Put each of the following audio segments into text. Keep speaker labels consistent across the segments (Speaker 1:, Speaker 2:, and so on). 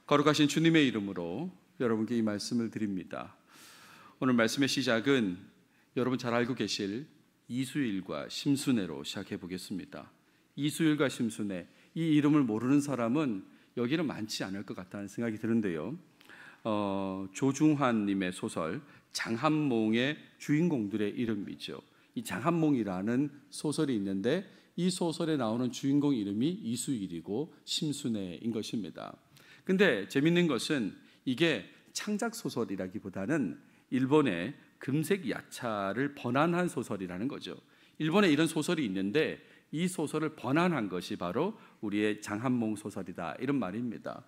Speaker 1: 거룩하신 주님의 이름으로 여러분께 이 말씀을 드립니다. 오늘 말씀의 시작은 여러분 잘 알고 계실 이수일과 심순애로 시작해 보겠습니다. 이수일과 심순애, 이 이름을 모르는 사람은 여기는 많지 않을 것 같다는 생각이 드는데요. 조중환님의 소설 장한몽의 주인공들의 이름이죠. 이 장한몽이라는 소설이 있는데 이 소설에 나오는 주인공 이름이 이수일이고 심순애인 것입니다. 근데 재밌는 것은 이게 창작 소설이라기보다는 일본의 금색 야차를 번안한 소설이라는 거죠. 일본에 이런 소설이 있는데 이 소설을 번안한 것이 바로 우리의 장한몽 소설이다, 이런 말입니다.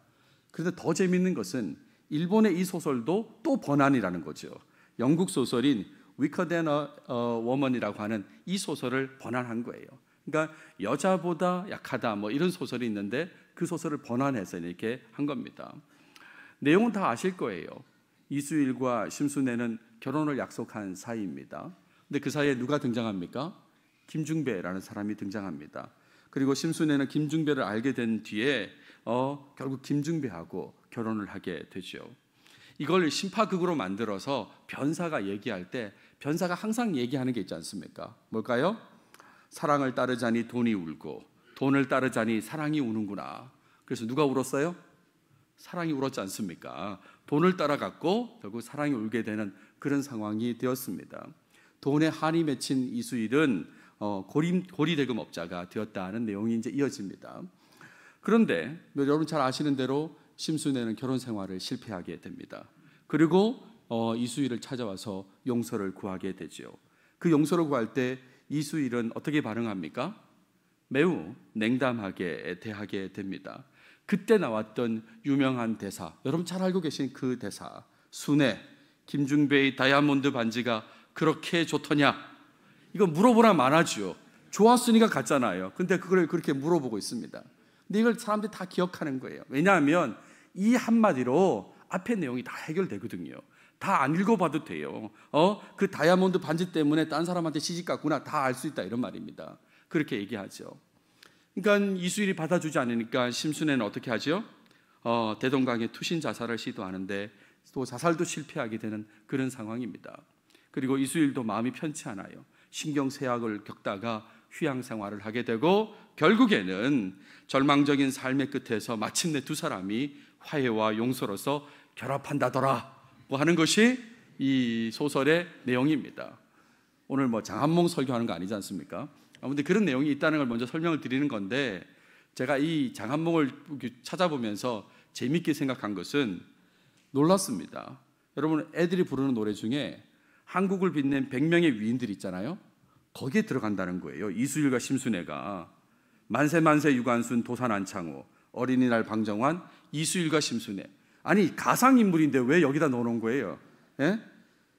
Speaker 1: 그런데 더 재밌는 것은 일본의 이 소설도 또 번안이라는 거죠. 영국 소설인 Weaker Than a Woman이라고 하는 이 소설을 번안한 거예요. 그러니까 여자보다 약하다 뭐 이런 소설이 있는데 그 소설을 번안해서 이렇게 한 겁니다. 내용은 다 아실 거예요. 이수일과 심순애는 결혼을 약속한 사이입니다. 근데 그 사이에 누가 등장합니까? 김중배라는 사람이 등장합니다. 그리고 심순애는 김중배를 알게 된 뒤에 결국 김중배하고 결혼을 하게 되죠. 이걸 심파극으로 만들어서 변사가 얘기할 때 변사가 항상 얘기하는 게 있지 않습니까? 뭘까요? 사랑을 따르자니 돈이 울고 돈을 따르자니 사랑이 우는구나. 그래서 누가 울었어요? 사랑이 울었지 않습니까? 돈을 따라갔고 결국 사랑이 울게 되는 그런 상황이 되었습니다. 돈에 한이 맺힌 이수일은 고리대금업자가 되었다는 내용이 이제 이어집니다. 그런데 여러분 잘 아시는 대로 심순애는 결혼 생활을 실패하게 됩니다. 그리고 이수일을 찾아와서 용서를 구하게 되죠. 그 용서를 구할 때 이수일은 어떻게 반응합니까? 매우 냉담하게 대하게 됩니다. 그때 나왔던 유명한 대사, 여러분 잘 알고 계신 그 대사, 순애, 김중배의 다이아몬드 반지가 그렇게 좋더냐? 이거 물어보라 말하죠. 좋았으니까 갔잖아요. 근데 그걸 그렇게 물어보고 있습니다. 근데 이걸 사람들이 다 기억하는 거예요. 왜냐하면 이 한마디로 앞에 내용이 다 해결되거든요. 다 안 읽어봐도 돼요. 그 다이아몬드 반지 때문에 딴 사람한테 시집 갔구나, 다 알 수 있다, 이런 말입니다. 그렇게 얘기하죠. 그러니까 이수일이 받아주지 않으니까 심순애는 어떻게 하죠? 대동강에 투신 자살을 시도하는데 또 자살도 실패하게 되는 그런 상황입니다. 그리고 이수일도 마음이 편치 않아요. 신경쇠약을 겪다가 휴양 생활을 하게 되고 결국에는 절망적인 삶의 끝에서 마침내 두 사람이 화해와 용서로서 결합한다더라 하는 것이 이 소설의 내용입니다. 오늘 장한몽 설교하는 거 아니지 않습니까? 아무튼 그런 내용이 있다는 걸 먼저 설명을 드리는 건데, 제가 이 장한몽을 찾아보면서 재밌게 생각한 것은 놀랐습니다. 여러분, 애들이 부르는 노래 중에 한국을 빛낸 100명의 위인들 있잖아요. 거기에 들어간다는 거예요. 이수일과 심순애가. 만세만세 유관순 도산안창호, 어린이날 방정환, 이수일과 심순애. 아니, 가상인물인데 왜 여기다 넣어놓은 거예요? 예?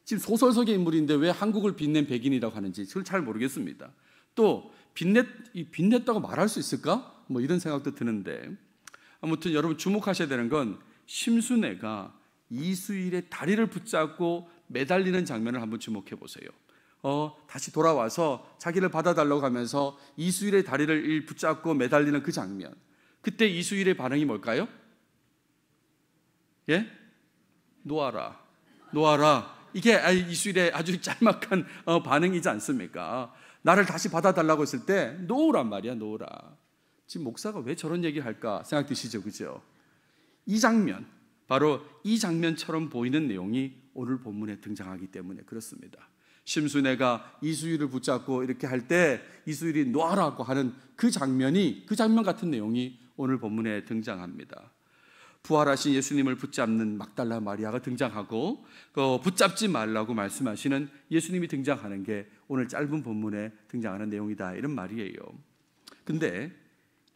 Speaker 1: 지금 소설 속의 인물인데 왜 한국을 빛낸 백인이라고 하는지 그걸 잘 모르겠습니다. 또 빛냈다고 말할 수 있을까? 이런 생각도 드는데, 아무튼 여러분 주목하셔야 되는 건 심순애가 이수일의 다리를 붙잡고 매달리는 장면을 한번 주목해 보세요. 다시 돌아와서 자기를 받아달라고 하면서 이수일의 다리를 붙잡고 매달리는 그 장면. 그때 이수일의 반응이 뭘까요? 예? 놓아라. 이게 이수일의 아주 짤막한 반응이지 않습니까? 나를 다시 받아달라고 했을 때 놓으란 말이야, 놓으라. 지금 목사가 왜 저런 얘기를 할까 생각 드시죠, 그죠? 이 장면, 바로 이 장면처럼 보이는 내용이 오늘 본문에 등장하기 때문에 그렇습니다. 심순애가 이수일을 붙잡고 이렇게 할 때 이수일이 놓아라고 하는 그 장면 같은 내용이 오늘 본문에 등장합니다. 부활하신 예수님을 붙잡는 막달라 마리아가 등장하고 붙잡지 말라고 말씀하시는 예수님이 등장하는 게 오늘 짧은 본문에 등장하는 내용이다, 이런 말이에요. 근데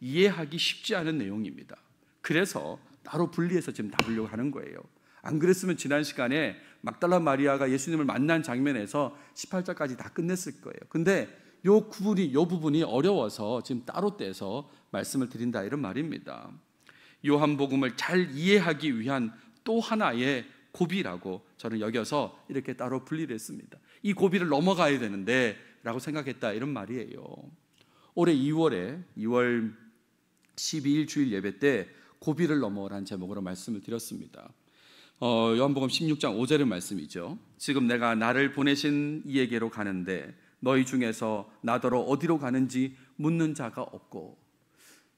Speaker 1: 이해하기 쉽지 않은 내용입니다. 그래서 따로 분리해서 지금 다루려고 하는 거예요. 안 그랬으면 지난 시간에 막달라 마리아가 예수님을 만난 장면에서 18절까지 다 끝냈을 거예요. 근데 요 부분이 어려워서 지금 따로 떼서 말씀을 드린다, 이런 말입니다. 요한복음을 잘 이해하기 위한 또 하나의 고비라고 저는 여겨서 이렇게 따로 분리를 했습니다. 이 고비를 넘어가야 되는데 라고 생각했다, 이런 말이에요. 올해 2월 12일 주일 예배 때 고비를 넘어라는 제목으로 말씀을 드렸습니다. 요한복음 16장 5절의 말씀이죠. 지금 내가 나를 보내신 이에게로 가는데 너희 중에서 나더러 어디로 가는지 묻는 자가 없고.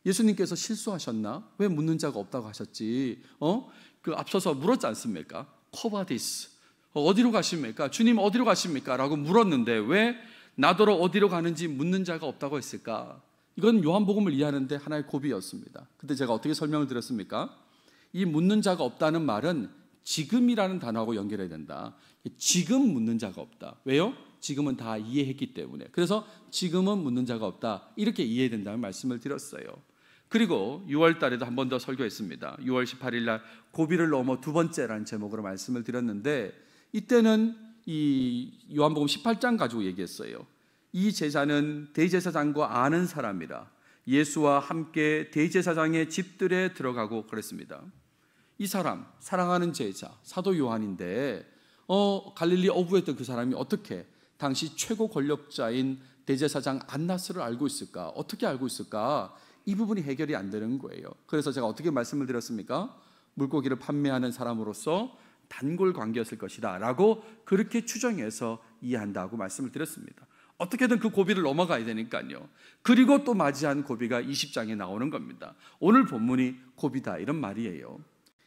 Speaker 1: 예수님께서 실수하셨나? 왜 묻는 자가 없다고 하셨지? 그 앞서서 물었지 않습니까? 코바디스, 어디로 가십니까? 주님 어디로 가십니까? 라고 물었는데 왜 나더러 어디로 가는지 묻는 자가 없다고 했을까? 이건 요한복음을 이해하는데 하나의 고비였습니다. 그때 제가 어떻게 설명을 드렸습니까? 이 묻는 자가 없다는 말은 지금이라는 단어하고 연결해야 된다. 지금 묻는 자가 없다. 왜요? 지금은 다 이해했기 때문에. 그래서 지금은 묻는 자가 없다. 이렇게 이해해야 된다는 말씀을 드렸어요. 그리고 6월 달에도 한 번 더 설교했습니다. 6월 18일 날 고비를 넘어 두 번째라는 제목으로 말씀을 드렸는데, 이때는 이 요한복음 18장 가지고 얘기했어요. 이 제자는 대제사장과 아는 사람이라 예수와 함께 대제사장의 집들에 들어가고 그랬습니다. 이 사람, 사랑하는 제자 사도 요한인데 갈릴리 어부였던 그 사람이 어떻게 당시 최고 권력자인 대제사장 안나스를 알고 있을까? 어떻게 알고 있을까? 이 부분이 해결이 안 되는 거예요. 그래서 제가 어떻게 말씀을 드렸습니까? 물고기를 판매하는 사람으로서 단골 관계였을 것이다 라고 그렇게 추정해서 이해한다고 말씀을 드렸습니다. 어떻게든 그 고비를 넘어가야 되니까요. 그리고 또 맞이한 고비가 20장에 나오는 겁니다. 오늘 본문이 고비다 이런 말이에요.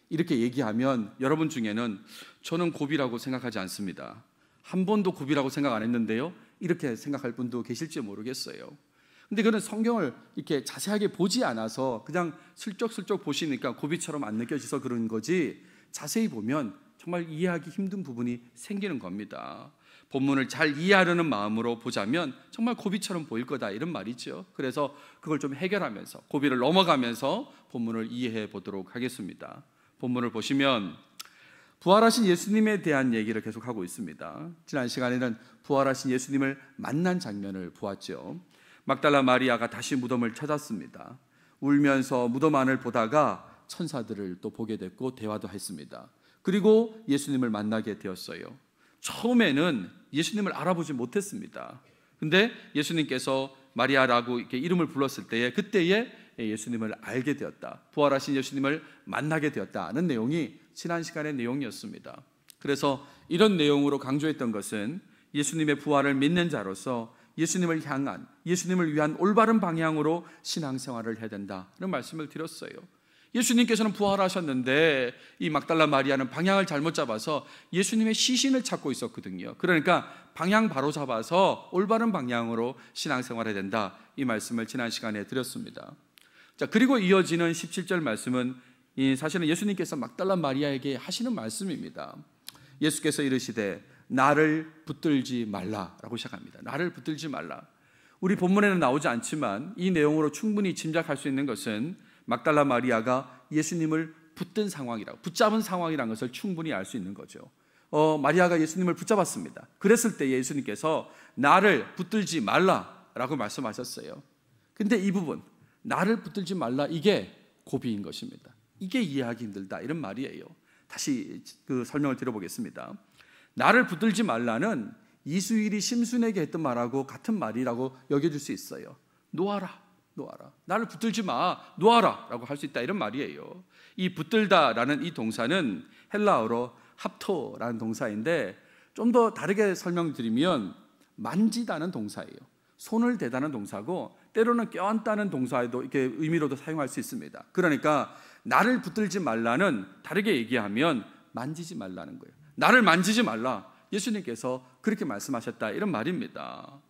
Speaker 1: 이렇게 얘기하면 여러분 중에는 저는 고비라고 생각하지 않습니다, 한 번도 고비라고 생각 안 했는데요, 이렇게 생각할 분도 계실지 모르겠어요. 근데 그는 성경을 이렇게 자세하게 보지 않아서 그냥 슬쩍슬쩍 보시니까 고비처럼 안 느껴져서 그런 거지, 자세히 보면 정말 이해하기 힘든 부분이 생기는 겁니다. 본문을 잘 이해하려는 마음으로 보자면 정말 고비처럼 보일 거다 이런 말이죠. 그래서 그걸 좀 해결하면서 고비를 넘어가면서 본문을 이해해 보도록 하겠습니다. 본문을 보시면 부활하신 예수님에 대한 얘기를 계속하고 있습니다. 지난 시간에는 부활하신 예수님을 만난 장면을 보았죠. 막달라 마리아가 다시 무덤을 찾았습니다. 울면서 무덤 안을 보다가 천사들을 또 보게 됐고 대화도 했습니다. 그리고 예수님을 만나게 되었어요. 처음에는 예수님을 알아보지 못했습니다. 근데 예수님께서 마리아라고 이렇게 이름을 불렀을 때에 그때에 예수님을 알게 되었다, 부활하신 예수님을 만나게 되었다는 내용이 지난 시간의 내용이었습니다. 그래서 이런 내용으로 강조했던 것은 예수님의 부활을 믿는 자로서 예수님을 향한, 예수님을 위한 올바른 방향으로 신앙생활을 해야 된다는 말씀을 드렸어요. 예수님께서는 부활하셨는데 이 막달라 마리아는 방향을 잘못 잡아서 예수님의 시신을 찾고 있었거든요. 그러니까 방향 바로 잡아서 올바른 방향으로 신앙생활해야 된다, 이 말씀을 지난 시간에 드렸습니다. 자, 그리고 이어지는 17절 말씀은 사실은 예수님께서 막달라 마리아에게 하시는 말씀입니다. 예수께서 이르시되 나를 붙들지 말라라고 시작합니다. 나를 붙들지 말라. 우리 본문에는 나오지 않지만 이 내용으로 충분히 짐작할 수 있는 것은 막달라 마리아가 예수님을 붙든 상황이라고, 붙잡은 상황이라는 것을 충분히 알 수 있는 거죠. 마리아가 예수님을 붙잡았습니다. 그랬을 때 예수님께서 나를 붙들지 말라라고 말씀하셨어요. 근데 이 부분, 나를 붙들지 말라, 이게 고비인 것입니다. 이게 이해하기 힘들다 이런 말이에요. 다시 그 설명을 드려보겠습니다. 나를 붙들지 말라는 이수일이 심순에게 했던 말하고 같은 말이라고 여겨질 수 있어요. 놓아라, 놓아라. 나를 붙들지 마, 놓아라 라고 할 수 있다 이런 말이에요. 이 붙들다라는 이 동사는 헬라어로 합토라는 동사인데, 좀 더 다르게 설명드리면 만지다는 동사예요. 손을 대다는 동사고 때로는 껴안다는 동사에도 이렇게 의미로도 사용할 수 있습니다. 그러니까 나를 붙들지 말라는, 다르게 얘기하면 만지지 말라는 거예요. 나를 만지지 말라, 예수님께서 그렇게 말씀하셨다 이런 말입니다.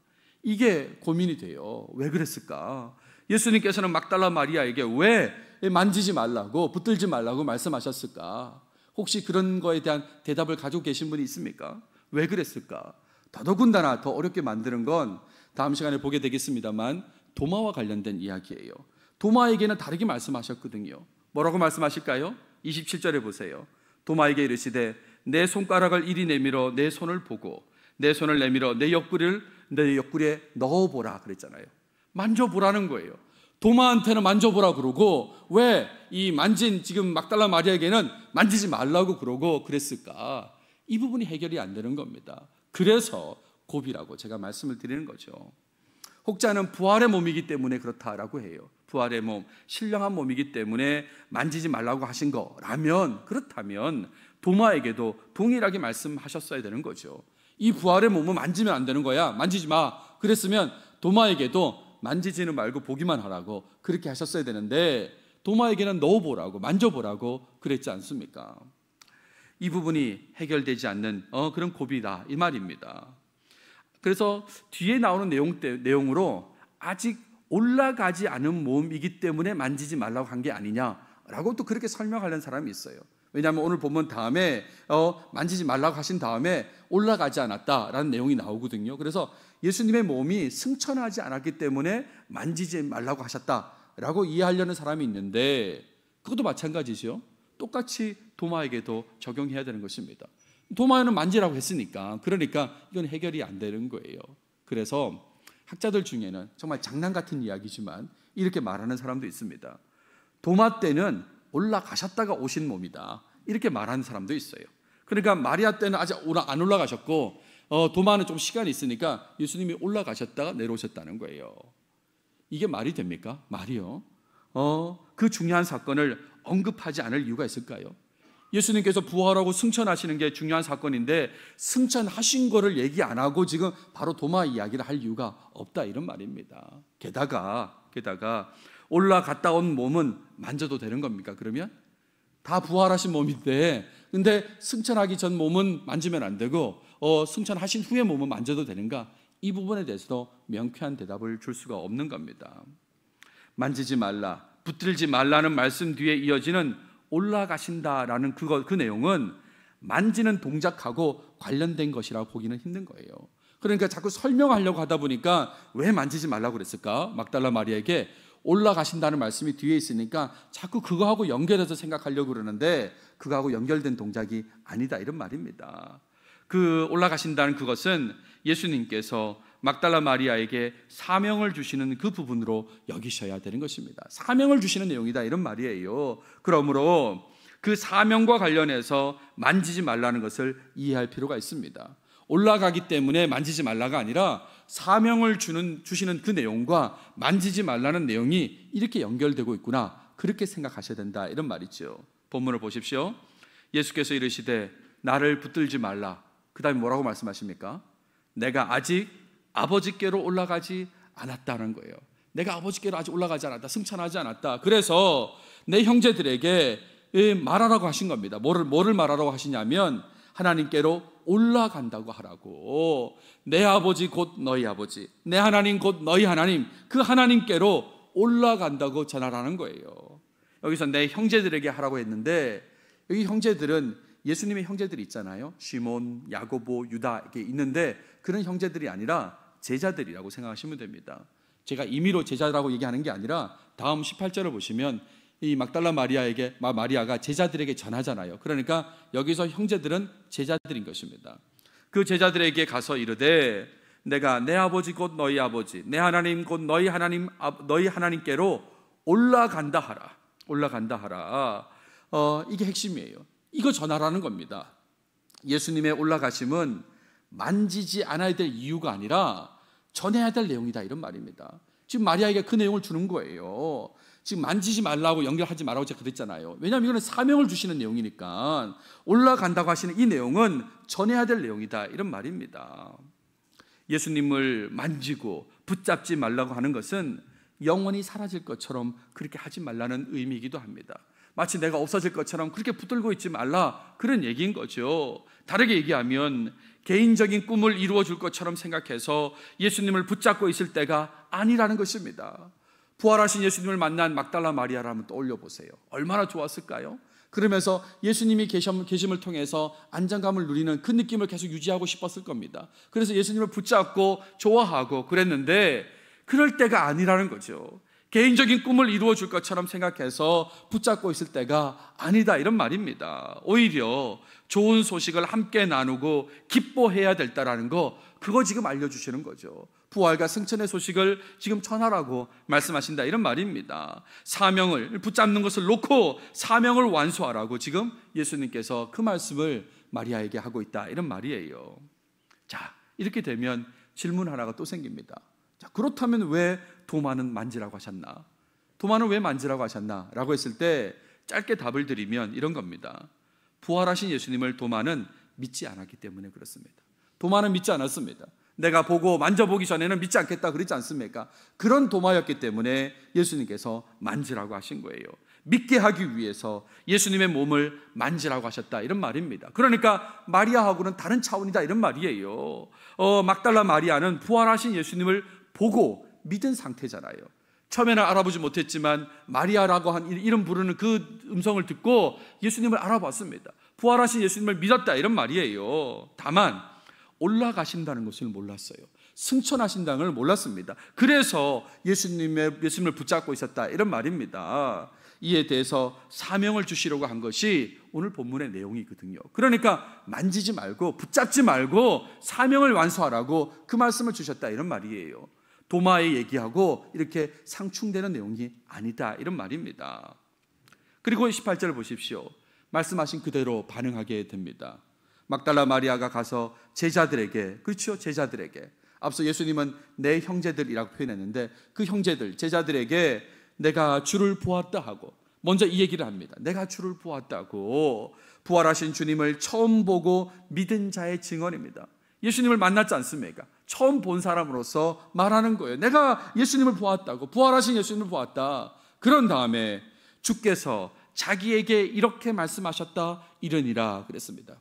Speaker 1: 이게 고민이 돼요. 왜 그랬을까? 예수님께서는 막달라 마리아에게 왜 만지지 말라고, 붙들지 말라고 말씀하셨을까? 혹시 그런 거에 대한 대답을 가지고 계신 분이 있습니까? 왜 그랬을까? 더더군다나 더 어렵게 만드는 건 다음 시간에 보게 되겠습니다만 도마와 관련된 이야기예요. 도마에게는 다르게 말씀하셨거든요. 뭐라고 말씀하실까요? 27절에 보세요. 도마에게 이르시되 내 손가락을 이리 내밀어 내 손을 보고 내 손을 내밀어 내 옆구리에 넣어보라 그랬잖아요. 만져보라는 거예요. 도마한테는 만져보라 그러고 왜 이 만진 지금 막달라 마리아에게는 만지지 말라고 그러고 그랬을까? 이 부분이 해결이 안 되는 겁니다. 그래서 고비라고 제가 말씀을 드리는 거죠. 혹자는 부활의 몸이기 때문에 그렇다라고 해요. 부활의 몸, 신령한 몸이기 때문에 만지지 말라고 하신 거라면, 그렇다면 도마에게도 동일하게 말씀하셨어야 되는 거죠. 이 부활의 몸은 만지면 안 되는 거야, 만지지 마. 그랬으면 도마에게도 만지지는 말고 보기만 하라고 그렇게 하셨어야 되는데, 도마에게는 넣어보라고, 만져보라고 그랬지 않습니까? 이 부분이 해결되지 않는 그런 고비다, 이 말입니다. 그래서 뒤에 나오는 내용으로 아직 올라가지 않은 몸이기 때문에 만지지 말라고 한 게 아니냐라고 또 그렇게 설명하는 사람이 있어요. 왜냐하면 오늘 본문 다음에 만지지 말라고 하신 다음에 올라가지 않았다라는 내용이 나오거든요. 그래서 예수님의 몸이 승천하지 않았기 때문에 만지지 말라고 하셨다라고 이해하려는 사람이 있는데, 그것도 마찬가지죠. 똑같이 도마에게도 적용해야 되는 것입니다. 도마에는 만지라고 했으니까, 그러니까 이건 해결이 안 되는 거예요. 그래서 학자들 중에는 정말 장난 같은 이야기지만 이렇게 말하는 사람도 있습니다. 도마 때는 올라가셨다가 오신 몸이다, 이렇게 말하는 사람도 있어요. 그러니까 마리아 때는 아직 안 올라가셨고 도마는 좀 시간이 있으니까 예수님이 올라가셨다가 내려오셨다는 거예요. 이게 말이 됩니까? 말이요. 그 중요한 사건을 언급하지 않을 이유가 있을까요? 예수님께서 부활하고 승천하시는 게 중요한 사건인데 승천하신 거를 얘기 안 하고 지금 바로 도마 이야기를 할 이유가 없다, 이런 말입니다. 게다가 올라갔다 온 몸은 만져도 되는 겁니까? 그러면 다 부활하신 몸인데, 근데 승천하기 전 몸은 만지면 안 되고 승천하신 후의 몸은 만져도 되는가? 이 부분에 대해서도 명쾌한 대답을 줄 수가 없는 겁니다. 만지지 말라, 붙들지 말라는 말씀 뒤에 이어지는 올라가신다라는 그 내용은 만지는 동작하고 관련된 것이라고 보기는 힘든 거예요. 그러니까 자꾸 설명하려고 하다 보니까 왜 만지지 말라고 그랬을까? 막달라 마리아에게 올라가신다는 말씀이 뒤에 있으니까 자꾸 그거하고 연결해서 생각하려고 그러는데, 그거하고 연결된 동작이 아니다, 이런 말입니다. 그 올라가신다는 그것은 예수님께서 막달라 마리아에게 사명을 주시는 그 부분으로 여기셔야 되는 것입니다. 사명을 주시는 내용이다, 이런 말이에요. 그러므로 그 사명과 관련해서 만지지 말라는 것을 이해할 필요가 있습니다. 올라가기 때문에 만지지 말라가 아니라 사명을 주시는 그 내용과 만지지 말라는 내용이 이렇게 연결되고 있구나, 그렇게 생각하셔야 된다, 이런 말이죠. 본문을 보십시오. 예수께서 이르시되 나를 붙들지 말라. 그 다음에 뭐라고 말씀하십니까? 내가 아직 아버지께로 올라가지 않았다는 거예요. 내가 아버지께로 아직 올라가지 않았다, 승천하지 않았다. 그래서 내 형제들에게 말하라고 하신 겁니다. 뭐를 말하라고 하시냐면 하나님께로 올라간다고 하라고. 내 아버지 곧 너희 아버지, 내 하나님 곧 너희 하나님, 그 하나님께로 올라간다고 전하라는 거예요. 여기서 내 형제들에게 하라고 했는데, 여기 형제들은 예수님의 형제들이 있잖아요. 시몬, 야고보, 유다 이렇게 있는데 그런 형제들이 아니라 제자들이라고 생각하시면 됩니다. 제가 임의로 제자라고 얘기하는 게 아니라 다음 18절을 보시면 이 막달라 마리아가 제자들에게 전하잖아요. 그러니까 여기서 형제들은 제자들인 것입니다. 그 제자들에게 가서 이르되 내가 내 아버지 곧 너희 아버지, 내 하나님 곧 너희 하나님, 너희 하나님께로 올라간다 하라. 이게 핵심이에요. 이거 전하라는 겁니다. 예수님의 올라가심은 만지지 않아야 될 이유가 아니라 전해야 될 내용이다, 이런 말입니다. 지금 마리아에게 그 내용을 주는 거예요. 지금 만지지 말라고 연결하지 말라고 제가 그랬잖아요. 왜냐하면 이거는 사명을 주시는 내용이니까 올라간다고 하시는 이 내용은 전해야 될 내용이다, 이런 말입니다. 예수님을 만지고 붙잡지 말라고 하는 것은 영원히 사라질 것처럼 그렇게 하지 말라는 의미이기도 합니다. 마치 내가 없어질 것처럼 그렇게 붙들고 있지 말라, 그런 얘기인 거죠. 다르게 얘기하면 개인적인 꿈을 이루어 줄 것처럼 생각해서 예수님을 붙잡고 있을 때가 아니라는 것입니다. 부활하신 예수님을 만난 막달라 마리아를 한번 떠올려 보세요. 얼마나 좋았을까요? 그러면서 예수님이 계심을 통해서 안정감을 누리는 그 느낌을 계속 유지하고 싶었을 겁니다. 그래서 예수님을 붙잡고 좋아하고 그랬는데 그럴 때가 아니라는 거죠. 개인적인 꿈을 이루어 줄 것처럼 생각해서 붙잡고 있을 때가 아니다, 이런 말입니다. 오히려 좋은 소식을 함께 나누고 기뻐해야 될다라는 거, 그거 지금 알려주시는 거죠. 부활과 승천의 소식을 지금 전하라고 말씀하신다, 이런 말입니다. 사명을 붙잡는 것을 놓고 사명을 완수하라고 지금 예수님께서 그 말씀을 마리아에게 하고 있다, 이런 말이에요. 자, 이렇게 되면 질문 하나가 또 생깁니다. 자, 그렇다면 왜 도마는 만지라고 하셨나? 도마는 왜 만지라고 하셨나? 라고 했을 때 짧게 답을 드리면 이런 겁니다. 부활하신 예수님을 도마는 믿지 않았기 때문에 그렇습니다. 도마는 믿지 않았습니다. 내가 보고 만져보기 전에는 믿지 않겠다 그랬지 않습니까? 그런 도마였기 때문에 예수님께서 만지라고 하신 거예요. 믿게 하기 위해서 예수님의 몸을 만지라고 하셨다, 이런 말입니다. 그러니까 마리아하고는 다른 차원이다, 이런 말이에요. 막달라 마리아는 부활하신 예수님을 보고 믿은 상태잖아요. 처음에는 알아보지 못했지만 마리아라고 한 이름 부르는 그 음성을 듣고 예수님을 알아봤습니다. 부활하신 예수님을 믿었다, 이런 말이에요. 다만 올라가신다는 것을 몰랐어요. 승천하신다는 걸 몰랐습니다. 그래서 예수님을 붙잡고 있었다, 이런 말입니다. 이에 대해서 사명을 주시려고 한 것이 오늘 본문의 내용이거든요. 그러니까 만지지 말고 붙잡지 말고 사명을 완수하라고 그 말씀을 주셨다, 이런 말이에요. 도마의 얘기하고 이렇게 상충되는 내용이 아니다, 이런 말입니다. 그리고 18절을 보십시오. 말씀하신 그대로 반응하게 됩니다. 막달라 마리아가 가서 제자들에게, 그렇죠, 제자들에게, 앞서 예수님은 내 형제들이라고 표현했는데 그 형제들, 제자들에게 내가 주를 보았다 하고 먼저 이 얘기를 합니다. 내가 주를 보았다고. 부활하신 주님을 처음 보고 믿은 자의 증언입니다. 예수님을 만났지 않습니까? 처음 본 사람으로서 말하는 거예요. 내가 예수님을 보았다고, 부활하신 예수님을 보았다. 그런 다음에 주께서 자기에게 이렇게 말씀하셨다 이르니라 그랬습니다.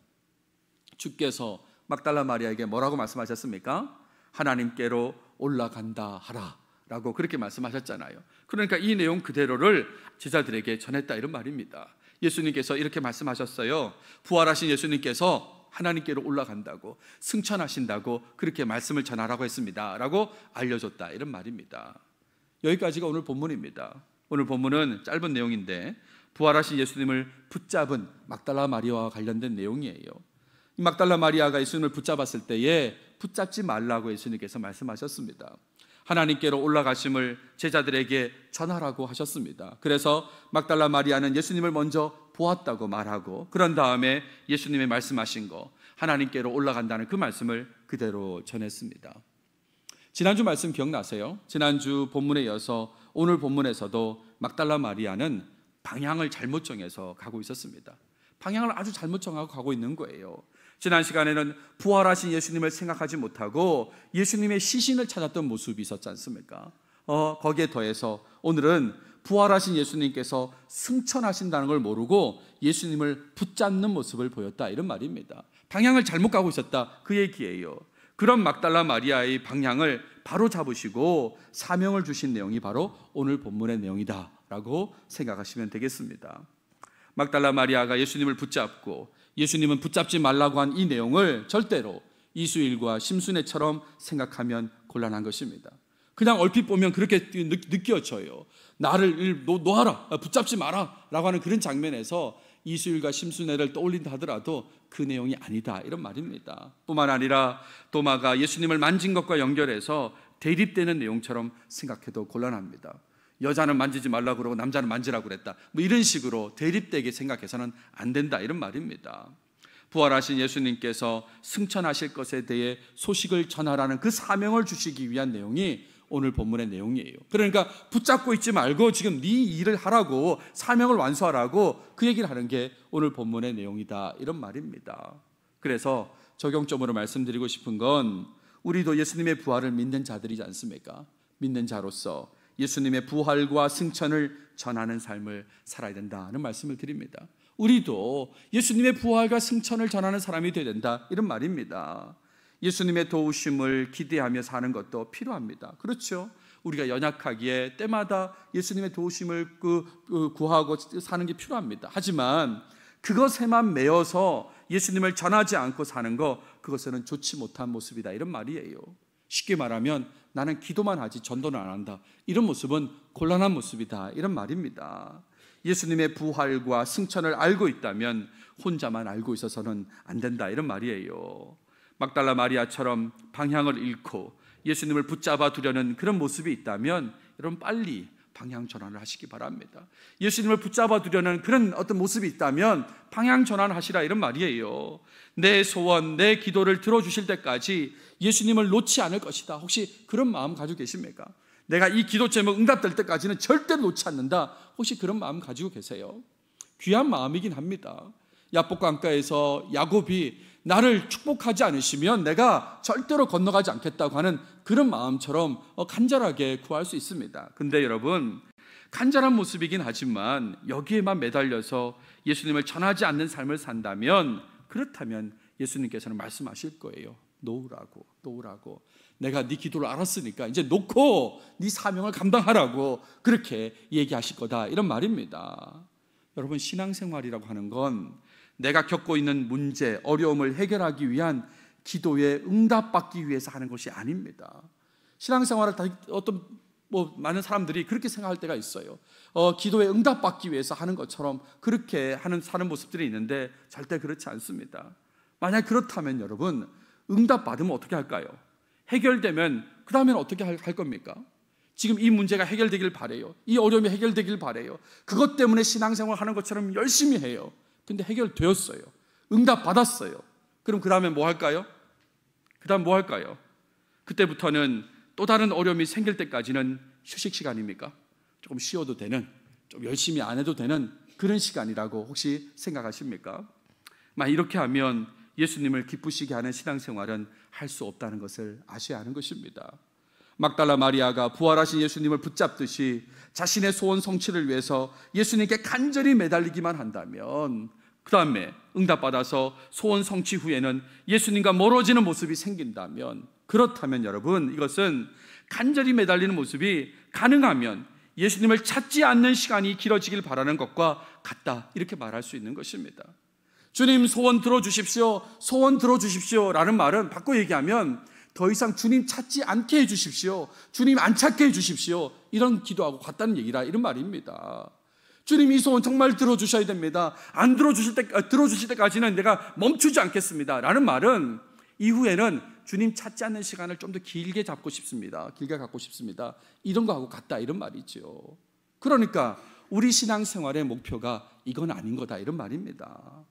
Speaker 1: 주께서 막달라 마리아에게 뭐라고 말씀하셨습니까? 하나님께로 올라간다 하라 라고 그렇게 말씀하셨잖아요. 그러니까 이 내용 그대로를 제자들에게 전했다, 이런 말입니다. 예수님께서 이렇게 말씀하셨어요. 부활하신 예수님께서 하나님께로 올라간다고, 승천하신다고 그렇게 말씀을 전하라고 했습니다 라고 알려줬다, 이런 말입니다. 여기까지가 오늘 본문입니다. 오늘 본문은 짧은 내용인데 부활하신 예수님을 붙잡은 막달라 마리아와 관련된 내용이에요. 막달라 마리아가 예수님을 붙잡았을 때에 붙잡지 말라고 예수님께서 말씀하셨습니다. 하나님께로 올라가심을 제자들에게 전하라고 하셨습니다. 그래서 막달라 마리아는 예수님을 먼저 보았다고 말하고 그런 다음에 예수님의 말씀하신 거, 하나님께로 올라간다는 그 말씀을 그대로 전했습니다. 지난주 말씀 기억나세요? 지난주 본문에 이어서 오늘 본문에서도 막달라 마리아는 방향을 잘못 정해서 가고 있었습니다. 방향을 아주 잘못 정하고 가고 있는 거예요. 지난 시간에는 부활하신 예수님을 생각하지 못하고 예수님의 시신을 찾았던 모습이 있었지 않습니까? 거기에 더해서 오늘은 부활하신 예수님께서 승천하신다는 걸 모르고 예수님을 붙잡는 모습을 보였다, 이런 말입니다. 방향을 잘못 가고 있었다, 그 얘기예요. 그런 막달라 마리아의 방향을 바로 잡으시고 사명을 주신 내용이 바로 오늘 본문의 내용이다 라고 생각하시면 되겠습니다. 막달라 마리아가 예수님을 붙잡고 예수님은 붙잡지 말라고 한 이 내용을 절대로 이수일과 심순애처럼 생각하면 곤란한 것입니다. 그냥 얼핏 보면 그렇게 느껴져요. 나를 놓아라, 붙잡지 마라 라고 하는 그런 장면에서 이수일과 심순애를 떠올린다 하더라도 그 내용이 아니다, 이런 말입니다. 뿐만 아니라 도마가 예수님을 만진 것과 연결해서 대립되는 내용처럼 생각해도 곤란합니다. 여자는 만지지 말라고 그러고 남자는 만지라고 그랬다, 뭐 이런 식으로 대립되게 생각해서는 안 된다, 이런 말입니다. 부활하신 예수님께서 승천하실 것에 대해 소식을 전하라는 그 사명을 주시기 위한 내용이 오늘 본문의 내용이에요. 그러니까 붙잡고 있지 말고 지금 네 일을 하라고, 사명을 완수하라고 그 얘기를 하는 게 오늘 본문의 내용이다, 이런 말입니다. 그래서 적용점으로 말씀드리고 싶은 건 우리도 예수님의 부활을 믿는 자들이지 않습니까? 믿는 자로서 예수님의 부활과 승천을 전하는 삶을 살아야 된다는 말씀을 드립니다. 우리도 예수님의 부활과 승천을 전하는 사람이 되어야 된다, 이런 말입니다. 예수님의 도우심을 기대하며 사는 것도 필요합니다. 그렇죠? 우리가 연약하기에 때마다 예수님의 도우심을 구하고 사는 게 필요합니다. 하지만 그것에만 매여서 예수님을 전하지 않고 사는 거, 그것은 좋지 못한 모습이다, 이런 말이에요. 쉽게 말하면 나는 기도만 하지 전도는 안 한다, 이런 모습은 곤란한 모습이다, 이런 말입니다. 예수님의 부활과 승천을 알고 있다면 혼자만 알고 있어서는 안 된다, 이런 말이에요. 막달라 마리아처럼 방향을 잃고 예수님을 붙잡아 두려는 그런 모습이 있다면 여러분 빨리 방향 전환을 하시기 바랍니다. 예수님을 붙잡아 두려는 그런 어떤 모습이 있다면 방향 전환하시라 이런 말이에요. 내 소원, 내 기도를 들어주실 때까지 예수님을 놓지 않을 것이다. 혹시 그런 마음 가지고 계십니까? 내가 이 기도 제목 응답될 때까지는 절대로 놓지 않는다. 혹시 그런 마음 가지고 계세요? 귀한 마음이긴 합니다. 야복 강가에서 야곱이 나를 축복하지 않으시면 내가 절대로 건너가지 않겠다고 하는 그런 마음처럼 간절하게 구할 수 있습니다. 근데 여러분, 간절한 모습이긴 하지만 여기에만 매달려서 예수님을 전하지 않는 삶을 산다면, 그렇다면 예수님께서는 말씀하실 거예요. 놓으라고. 내가 네 기도를 알았으니까 이제 놓고 네 사명을 감당하라고 그렇게 얘기하실 거다, 이런 말입니다. 여러분, 신앙생활이라고 하는 건 내가 겪고 있는 문제, 어려움을 해결하기 위한 기도에 응답받기 위해서 하는 것이 아닙니다. 신앙생활을 많은 사람들이 그렇게 생각할 때가 있어요. 기도에 응답받기 위해서 하는 것처럼 그렇게 사는 모습들이 있는데 절대 그렇지 않습니다. 만약 그렇다면 여러분, 응답받으면 어떻게 할까요? 해결되면 그 다음에는 어떻게 할 겁니까? 지금 이 문제가 해결되길 바래요. 이 어려움이 해결되길 바래요. 그것 때문에 신앙생활 하는 것처럼 열심히 해요. 근데 해결되었어요. 응답 받았어요. 그럼 그 다음에 뭐 할까요? 그때부터는 또 다른 어려움이 생길 때까지는 휴식 시간입니까? 조금 쉬어도 되는, 좀 열심히 안 해도 되는 그런 시간이라고 혹시 생각하십니까? 이렇게 하면 예수님을 기쁘시게 하는 신앙생활은 할 수 없다는 것을 아셔야 하는 것입니다. 막달라 마리아가 부활하신 예수님을 붙잡듯이 자신의 소원 성취를 위해서 예수님께 간절히 매달리기만 한다면, 그 다음에 응답받아서 소원 성취 후에는 예수님과 멀어지는 모습이 생긴다면, 그렇다면 여러분, 이것은 간절히 매달리는 모습이 가능하면 예수님을 찾지 않는 시간이 길어지길 바라는 것과 같다, 이렇게 말할 수 있는 것입니다. 주님 소원 들어주십시오 라는 말은 바꿔 얘기하면 더 이상 주님 찾지 않게 해주십시오, 주님 안 찾게 해주십시오, 이런 기도하고 같다는 얘기라, 이런 말입니다. 주님 이 소원 정말 들어주셔야 됩니다. 안 들어주실 때까지는 내가 멈추지 않겠습니다 라는 말은 이후에는 주님 찾지 않는 시간을 좀 더 길게 갖고 싶습니다, 이런 거하고 같다, 이런 말이죠. 그러니까 우리 신앙생활의 목표가 이건 아닌 거다, 이런 말입니다.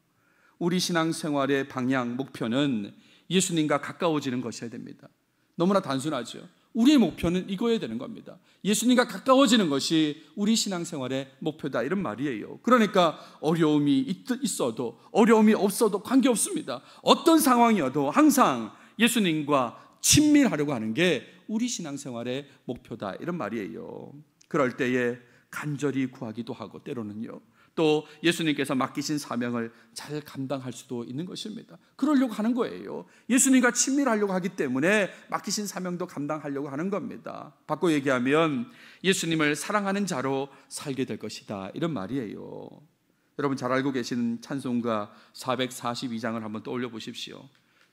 Speaker 1: 우리 신앙생활의 방향, 목표는 예수님과 가까워지는 것이어야 됩니다. 너무나 단순하죠. 우리의 목표는 이거여야 되는 겁니다. 예수님과 가까워지는 것이 우리 신앙생활의 목표다, 이런 말이에요. 그러니까 어려움이 있어도 어려움이 없어도 관계없습니다. 어떤 상황이어도 항상 예수님과 친밀하려고 하는 게 우리 신앙생활의 목표다, 이런 말이에요. 그럴 때에 간절히 구하기도 하고, 때로는요 또 예수님께서 맡기신 사명을 잘 감당할 수도 있는 것입니다. 그러려고 하는 거예요. 예수님과 친밀하려고 하기 때문에 맡기신 사명도 감당하려고 하는 겁니다. 바꿔 얘기하면 예수님을 사랑하는 자로 살게 될 것이다, 이런 말이에요. 여러분 잘 알고 계시는 찬송가 442장을 한번 떠올려 보십시오.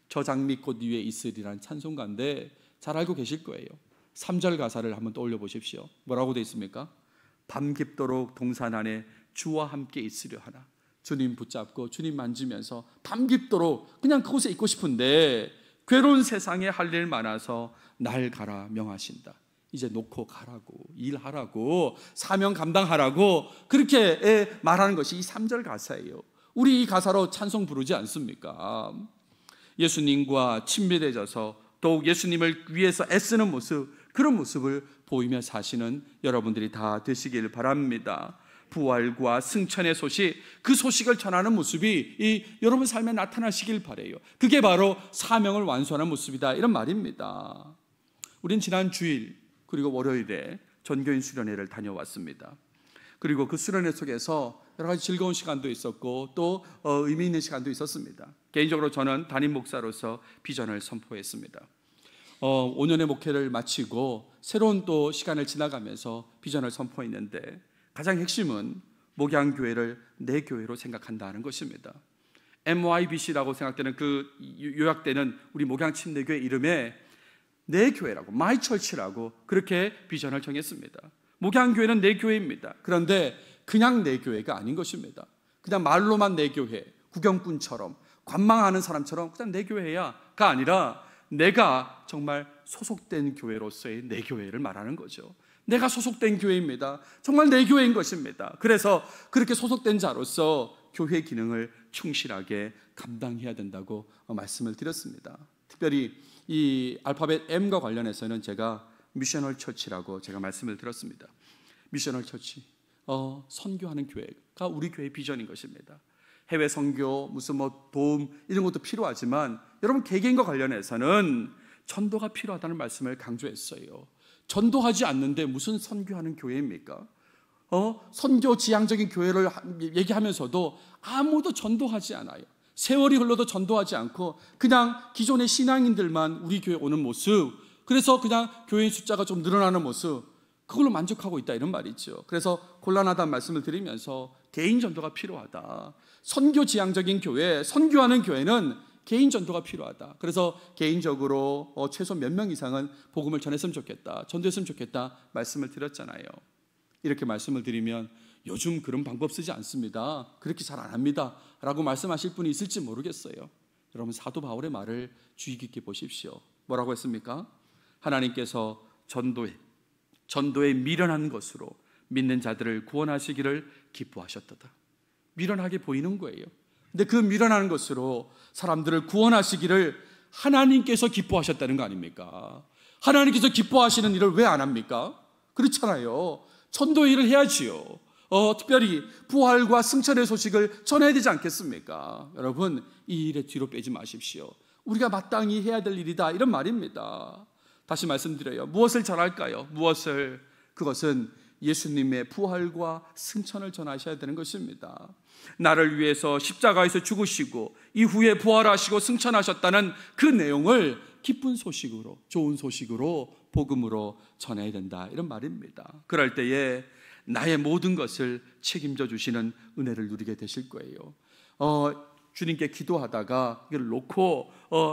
Speaker 1: 저 장미 꽃 위에 있으리라는 찬송가인데 잘 알고 계실 거예요. 3절 가사를 한번 떠올려 보십시오. 뭐라고 되어 있습니까? 밤 깊도록 동산 안에 주와 함께 있으려 하나. 주님 붙잡고 주님 만지면서 밤 깊도록 그냥 그곳에 있고 싶은데 괴로운 세상에 할 일 많아서 날 가라 명하신다. 이제 놓고 가라고, 일하라고, 사명 감당하라고, 그렇게 말하는 것이 이 3절 가사예요. 우리 이 가사로 찬송 부르지 않습니까? 예수님과 친밀해져서 더욱 예수님을 위해서 애쓰는 모습, 그런 모습을 보이며 사시는 여러분들이 다 되시길 바랍니다. 부활과 승천의 소식, 그 소식을 전하는 모습이 여러분 삶에 나타나시길 바라요. 그게 바로 사명을 완수하는 모습이다, 이런 말입니다. 우린 지난 주일 그리고 월요일에 전교인 수련회를 다녀왔습니다. 그리고 그 수련회 속에서 여러 가지 즐거운 시간도 있었고 또 의미 있는 시간도 있었습니다. 개인적으로 저는 담임 목사로서 비전을 선포했습니다. 5년의 목회를 마치고 새로운 또 시간을 지나가면서 비전을 선포했는데 가장 핵심은 목양교회를 내 교회로 생각한다는 것입니다. MYBC라고 생각되는 그 요약되는 우리 목양침례교회 이름에 내 교회라고, 마이 철치라고 그렇게 비전을 정했습니다. 목양교회는 내 교회입니다. 그런데 그냥 내 교회가 아닌 것입니다. 그냥 말로만 내 교회, 구경꾼처럼 관망하는 사람처럼 그냥 내 교회야가 아니라 내가 정말 소속된 교회로서의 내 교회를 말하는 거죠. 내가 소속된 교회입니다. 정말 내 교회인 것입니다. 그래서 그렇게 소속된 자로서 교회 기능을 충실하게 감당해야 된다고 말씀을 드렸습니다. 특별히 이 알파벳 M과 관련해서는 제가 미셔널 처치라고 제가 말씀을 드렸습니다. 미셔널 처치, 선교하는 교회가 우리 교회의 비전인 것입니다. 해외 선교, 무슨 도움 이런 것도 필요하지만 여러분 개개인과 관련해서는 전도가 필요하다는 말씀을 강조했어요. 전도하지 않는데 무슨 선교하는 교회입니까? 선교 지향적인 교회를 얘기하면서도 아무도 전도하지 않아요. 세월이 흘러도 전도하지 않고 그냥 기존의 신앙인들만 우리 교회에 오는 모습, 그래서 그냥 교회인 숫자가 좀 늘어나는 모습, 그걸로 만족하고 있다 이런 말이죠. 그래서 곤란하다는 말씀을 드리면서 개인 전도가 필요하다. 선교 지향적인 교회, 선교하는 교회는 개인 전도가 필요하다. 그래서 개인적으로 최소 몇 명 이상은 복음을 전했으면 좋겠다, 전도했으면 좋겠다 말씀을 드렸잖아요. 이렇게 말씀을 드리면 요즘 그런 방법 쓰지 않습니다, 그렇게 잘 안 합니다 라고 말씀하실 분이 있을지 모르겠어요. 여러분 사도 바울의 말을 주의 깊게 보십시오. 뭐라고 했습니까? 하나님께서 전도에 미련한 것으로 믿는 자들을 구원하시기를 기뻐하셨도다. 미련하게 보이는 거예요. 근데 그 미련한 것으로 사람들을 구원하시기를 하나님께서 기뻐하셨다는 거 아닙니까? 하나님께서 기뻐하시는 일을 왜 안 합니까? 그렇잖아요. 전도의 일을 해야지요. 특별히 부활과 승천의 소식을 전해야 되지 않겠습니까? 여러분 이 일에 뒤로 빼지 마십시오. 우리가 마땅히 해야 될 일이다 이런 말입니다. 다시 말씀드려요. 무엇을 전할까요? 무엇을? 그것은 예수님의 부활과 승천을 전하셔야 되는 것입니다. 나를 위해서 십자가에서 죽으시고 이후에 부활하시고 승천하셨다는 그 내용을 기쁜 소식으로, 좋은 소식으로, 복음으로 전해야 된다 이런 말입니다. 그럴 때에 나의 모든 것을 책임져 주시는 은혜를 누리게 되실 거예요. 주님께 기도하다가 이걸 놓고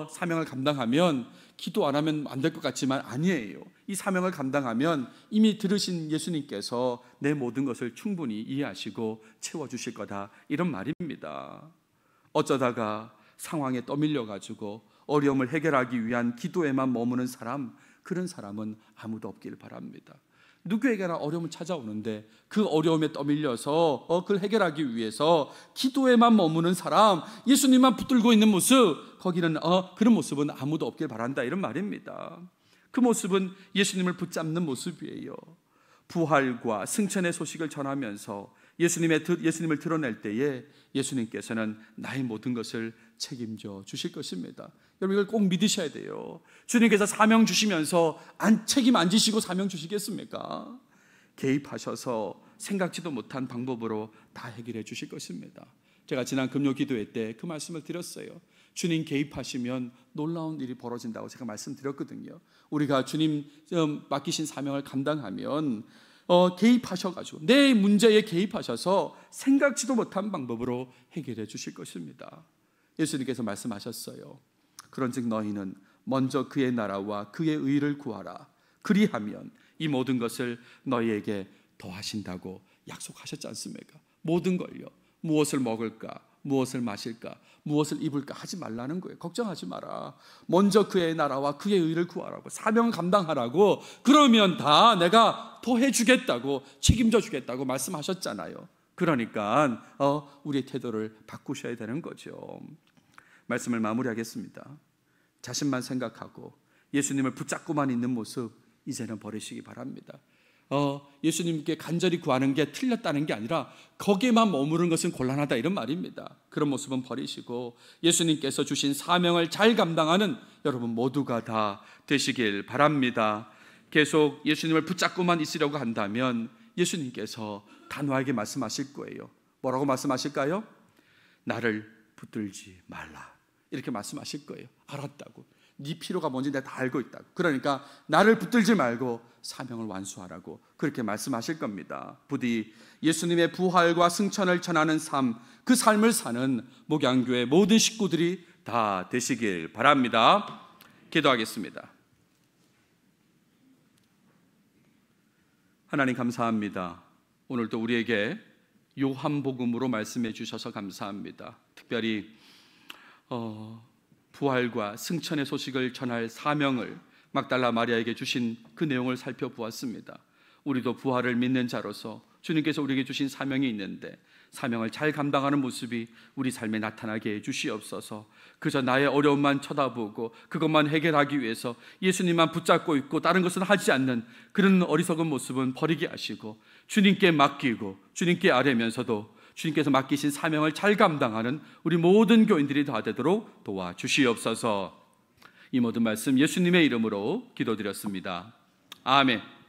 Speaker 1: 사명을 감당하면, 기도 안 하면 안 될 것 같지만 아니에요. 이 사명을 감당하면 이미 들으신 예수님께서 내 모든 것을 충분히 이해하시고 채워주실 거다 이런 말입니다. 어쩌다가 상황에 떠밀려 가지고 어려움을 해결하기 위한 기도에만 머무는 사람, 그런 사람은 아무도 없길 바랍니다. 누구에게나 어려움은 찾아오는데 그 어려움에 떠밀려서 그걸 해결하기 위해서 기도에만 머무는 사람, 예수님만 붙들고 있는 모습, 거기는 그런 모습은 아무도 없길 바란다 이런 말입니다. 그 모습은 예수님을 붙잡는 모습이에요. 부활과 승천의 소식을 전하면서 예수님을 드러낼 때에 예수님께서는 나의 모든 것을 책임져 주실 것입니다. 여러분 이걸 꼭 믿으셔야 돼요. 주님께서 사명 주시면서 책임 안 지시고 사명 주시겠습니까? 개입하셔서 생각지도 못한 방법으로 다 해결해 주실 것입니다. 제가 지난 금요 기도회 때 그 말씀을 드렸어요. 주님 개입하시면 놀라운 일이 벌어진다고 제가 말씀드렸거든요. 우리가 주님 맡기신 사명을 감당하면 개입하셔가지고 내 문제에 개입하셔서 생각지도 못한 방법으로 해결해 주실 것입니다. 예수님께서 말씀하셨어요. 그런즉 너희는 먼저 그의 나라와 그의 의를 구하라. 그리하면 이 모든 것을 너희에게 더하신다고 약속하셨지 않습니까? 모든 걸요. 무엇을 먹을까? 무엇을 마실까? 무엇을 입을까? 하지 말라는 거예요. 걱정하지 마라. 먼저 그의 나라와 그의 의를 구하라고, 사명을 감당하라고, 그러면 다 내가 더해주겠다고, 책임져 주겠다고 말씀하셨잖아요. 그러니까 우리의 태도를 바꾸셔야 되는 거죠. 말씀을 마무리하겠습니다. 자신만 생각하고 예수님을 붙잡고만 있는 모습 이제는 버리시기 바랍니다. 예수님께 간절히 구하는 게 틀렸다는 게 아니라 거기에만 머무른 것은 곤란하다 이런 말입니다. 그런 모습은 버리시고 예수님께서 주신 사명을 잘 감당하는 여러분 모두가 다 되시길 바랍니다. 계속 예수님을 붙잡고만 있으려고 한다면 예수님께서 단호하게 말씀하실 거예요. 뭐라고 말씀하실까요? 나를 붙들지 말라 이렇게 말씀하실 거예요. 알았다고, 네 필요가 뭔지 내가 다 알고 있다고. 그러니까 나를 붙들지 말고 사명을 완수하라고 그렇게 말씀하실 겁니다. 부디 예수님의 부활과 승천을 전하는 삶, 그 삶을 사는 목양교회 모든 식구들이 다 되시길 바랍니다. 기도하겠습니다. 하나님 감사합니다. 오늘도 우리에게 요한복음으로 말씀해 주셔서 감사합니다. 특별히 부활과 승천의 소식을 전할 사명을 막달라 마리아에게 주신 그 내용을 살펴보았습니다. 우리도 부활을 믿는 자로서 주님께서 우리에게 주신 사명이 있는데 사명을 잘 감당하는 모습이 우리 삶에 나타나게 해 주시옵소서. 그저 나의 어려움만 쳐다보고 그것만 해결하기 위해서 예수님만 붙잡고 있고 다른 것은 하지 않는 그런 어리석은 모습은 버리게 하시고 주님께 맡기고 주님께 아뢰면서도 주님께서 맡기신 사명을 잘 감당하는 우리 모든 교인들이 다 되도록 도와주시옵소서. 이 모든 말씀 예수님의 이름으로 기도드렸습니다. 아멘.